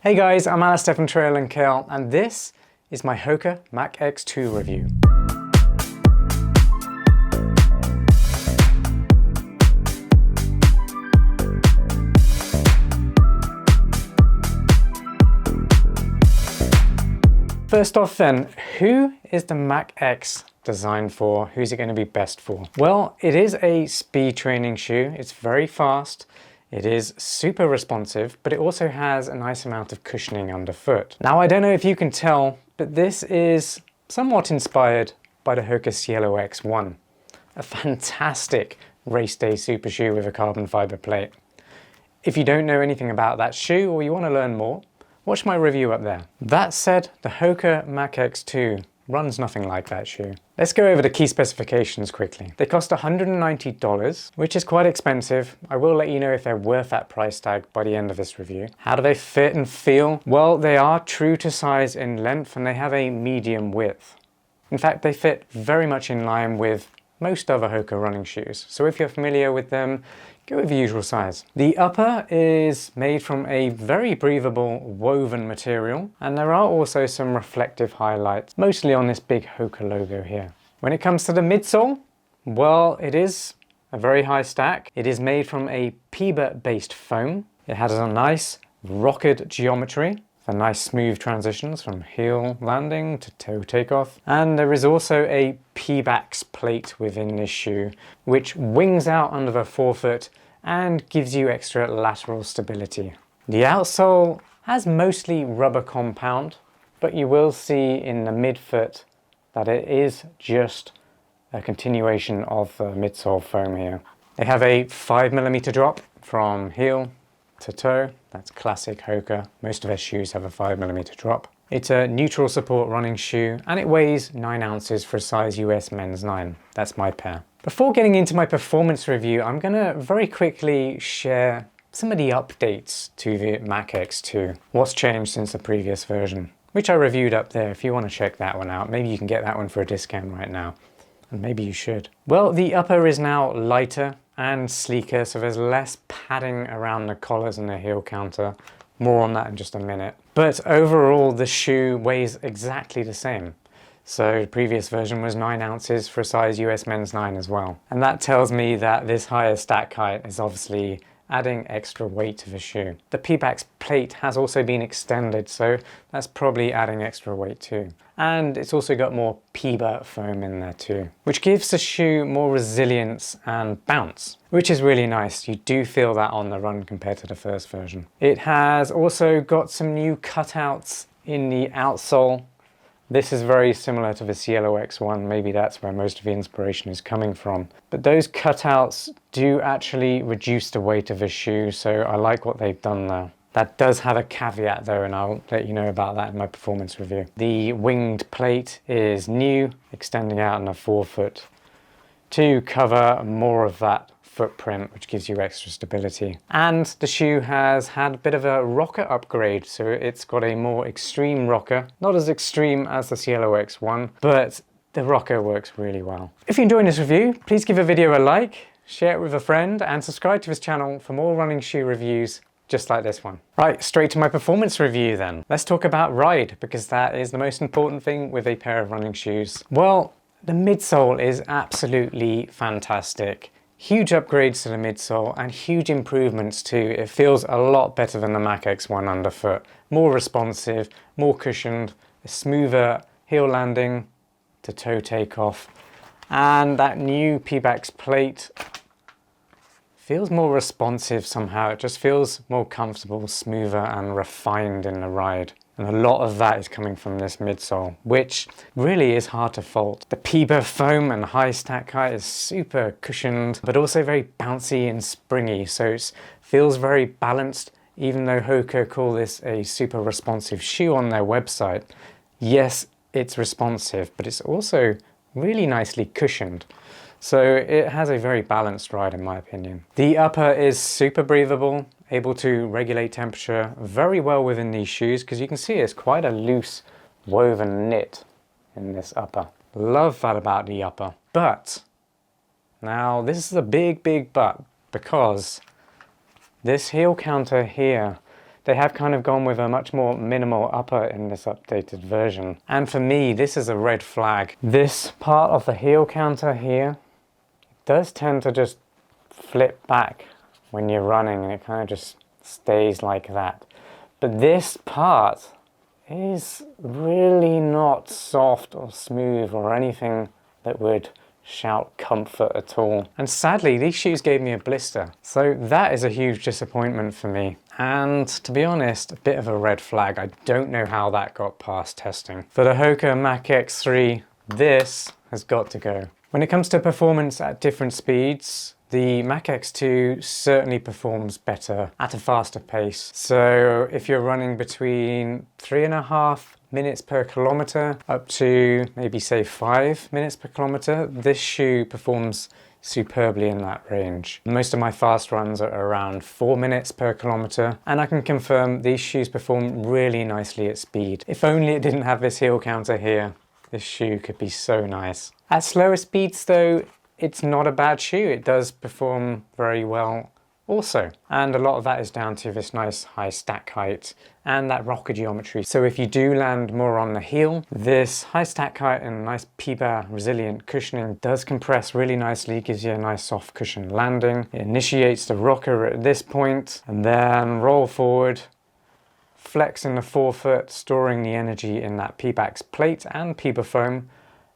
Hey guys, I'm Alistair from Trail and Kale, and this is my Hoka Mach X2 review. First off then, who is the Mach X designed for? Who's it going to be best for? Well, it is a speed training shoe. It's very fast. It is super responsive, but it also has a nice amount of cushioning underfoot. Now, I don't know if you can tell, but this is somewhat inspired by the Hoka Cielo X1, a fantastic race day super shoe with a carbon fiber plate. If you don't know anything about that shoe or you want to learn more, watch my review up there. That said, the Hoka Mach X2 runs nothing like that shoe. Let's go over the key specifications quickly. They cost $190, which is quite expensive. I will let you know if they're worth that price tag by the end of this review. How do they fit and feel? Well, they are true to size in length and they have a medium width. In fact, they fit very much in line with most other Hoka running shoes. So if you're familiar with them, go with the usual size. The upper is made from a very breathable woven material, and there are also some reflective highlights, mostly on this big Hoka logo here. When it comes to the midsole, well, it is a very high stack. It is made from a PBA-based foam. It has a nice rocketed geometry for nice smooth transitions from heel landing to toe takeoff. And there is also a Pebax plate within this shoe, which wings out under the forefoot and gives you extra lateral stability. The outsole has mostly rubber compound, but you will see in the midfoot that it is just a continuation of the midsole foam here. They have a 5mm drop from heel to toe. That's classic Hoka. Most of their shoes have a 5mm drop. It's a neutral support running shoe and it weighs 9 ounces for a size US men's 9. That's my pair. Before getting into my performance review, I'm gonna very quickly share some of the updates to the Mach X2. What's changed since the previous version, which I reviewed up there. If you want to check that one out, maybe you can get that one for a discount right now. And maybe you should. Well, the upper is now lighter and sleeker, so there's less padding around the collars and the heel counter. More on that in just a minute. But overall, the shoe weighs exactly the same. So the previous version was 9 ounces for a size US men's 9 as well. And that tells me that this higher stack height is obviously adding extra weight to the shoe. The Pebax plate has also been extended, so that's probably adding extra weight too. And it's also got more PBA foam in there too, which gives the shoe more resilience and bounce, which is really nice. You do feel that on the run compared to the first version. It has also got some new cutouts in the outsole. This is very similar to the Cielo X1, maybe that's where most of the inspiration is coming from. But those cutouts do actually reduce the weight of the shoe, so I like what they've done there. That does have a caveat though, and I'll let you know about that in my performance review. The winged plate is new, extending out on the forefoot to cover more of that footprint, which gives you extra stability. And the shoe has had a bit of a rocker upgrade, so it's got a more extreme rocker. Not as extreme as the Cielo X1, but the rocker works really well. If you're enjoying this review, please give the video a like, share it with a friend, and subscribe to this channel for more running shoe reviews just like this one. Right, straight to my performance review then. Let's talk about ride, because that is the most important thing with a pair of running shoes. Well, the midsole is absolutely fantastic. Huge upgrades to the midsole and huge improvements too. It feels a lot better than the Mach X1 underfoot. More responsive, more cushioned, a smoother heel landing to toe takeoff. And that new Pebax plate feels more responsive somehow. It just feels more comfortable, smoother and refined in the ride. And a lot of that is coming from this midsole, which really is hard to fault. The PBA foam and high stack height is super cushioned, but also very bouncy and springy. So it feels very balanced, even though Hoka call this a super responsive shoe on their website. Yes, it's responsive, but it's also really nicely cushioned. So it has a very balanced ride in my opinion. The upper is super breathable, able to regulate temperature very well within these shoes, because you can see it's quite a loose woven knit in this upper. Love that about the upper. But now this is a big but, because this heel counter here They have kind of gone with a much more minimal upper in this updated version. And for me, this is a red flag. This part of the heel counter here does tend to just flip back when you're running, and it kind of just stays like that. But this part is really not soft or smooth or anything that would shout comfort at all. And sadly, these shoes gave me a blister. So that is a huge disappointment for me. And to be honest, a bit of a red flag. I don't know how that got past testing. For the Hoka Mach X3, this has got to go. When it comes to performance at different speeds, the Mach X2 certainly performs better at a faster pace. So if you're running between 3.5 minutes per kilometer up to maybe say 5 minutes per kilometer, this shoe performs superbly in that range. Most of my fast runs are around 4 minutes per kilometer, and I can confirm these shoes perform really nicely at speed. If only it didn't have this heel counter here, this shoe could be so nice. At slower speeds though, it's not a bad shoe. It does perform very well also. And a lot of that is down to this nice high stack height and that rocker geometry. So if you do land more on the heel, this high stack height and nice P-bar resilient cushioning does compress really nicely, gives you a nice soft cushion landing. It initiates the rocker at this point and then roll forward, flex in the forefoot, storing the energy in that P-back's plate and P-bar foam,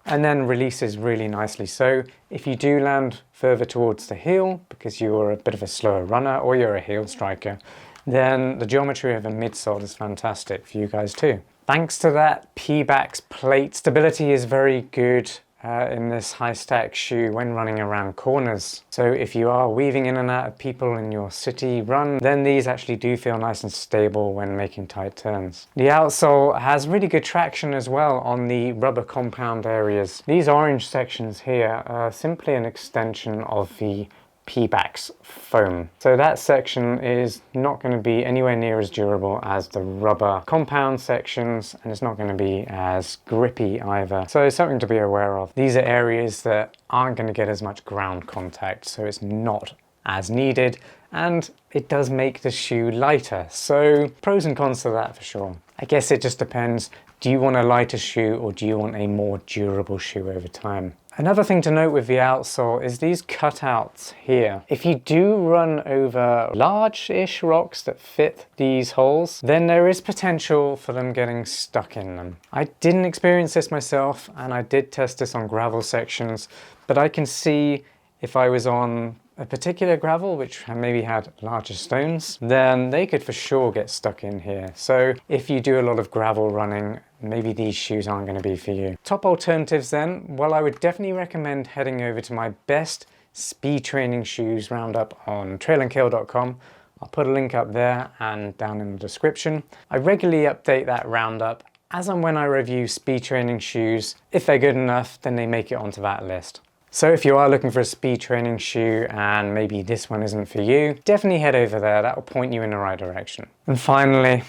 and then releases really nicely. So if you do land further towards the heel because you're a bit of a slower runner or you're a heel striker, then the geometry of a midsole is fantastic for you guys too. Thanks to that P-back's plate, stability is very good in this high stack shoe when running around corners. So if you are weaving in and out of people in your city run, then these actually do feel nice and stable when making tight turns. The outsole has really good traction as well on the rubber compound areas. These orange sections here are simply an extension of the P-back's foam. So that section is not going to be anywhere near as durable as the rubber compound sections, and it's not going to be as grippy either. So it's something to be aware of. These are areas that aren't going to get as much ground contact, so it's not as needed, and it does make the shoe lighter. So pros and cons to that for sure. I guess it just depends. Do you want a lighter shoe or do you want a more durable shoe over time? Another thing to note with the outsole is these cutouts here. If you do run over large-ish rocks that fit these holes, then there is potential for them getting stuck in them. I didn't experience this myself, and I did test this on gravel sections, but I can see if I was on a particular gravel which maybe had larger stones, then they could for sure get stuck in here. So if you do a lot of gravel running, maybe these shoes aren't going to be for you. Top alternatives then, well, I would definitely recommend heading over to my best speed training shoes roundup on trailandkale.com. I'll put a link up there and down in the description. I regularly update that roundup as and when I review speed training shoes. If they're good enough, then they make it onto that list. So if you are looking for a speed training shoe and maybe this one isn't for you, definitely head over there. That will point you in the right direction. And finally,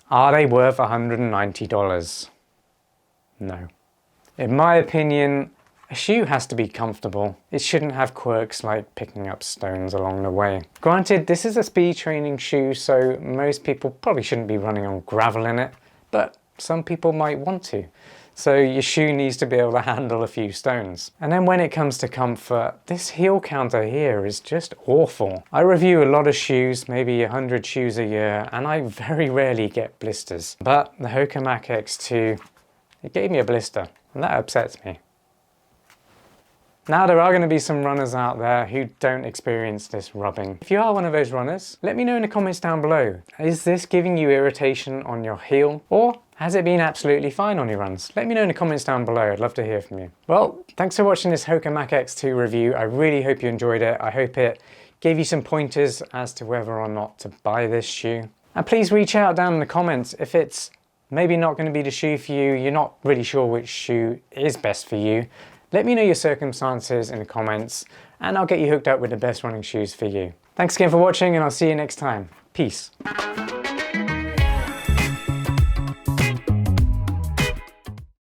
are they worth $190? No. In my opinion, a shoe has to be comfortable. It shouldn't have quirks like picking up stones along the way. Granted, this is a speed training shoe, so most people probably shouldn't be running on gravel in it, but some people might want to. So your shoe needs to be able to handle a few stones. And then when it comes to comfort, this heel counter here is just awful. I review a lot of shoes, maybe 100 shoes a year, and I very rarely get blisters. But the Hoka Mach X2, it gave me a blister, and that upsets me. Now there are going to be some runners out there who don't experience this rubbing. If you are one of those runners, let me know in the comments down below. Is this giving you irritation on your heel, or has it been absolutely fine on your runs? Let me know in the comments down below. I'd love to hear from you. Well, thanks for watching this Hoka Mach X2 review. I really hope you enjoyed it. I hope it gave you some pointers as to whether or not to buy this shoe. And please reach out down in the comments if it's maybe not going to be the shoe for you, you're not really sure which shoe is best for you. Let me know your circumstances in the comments and I'll get you hooked up with the best running shoes for you. Thanks again for watching and I'll see you next time. Peace.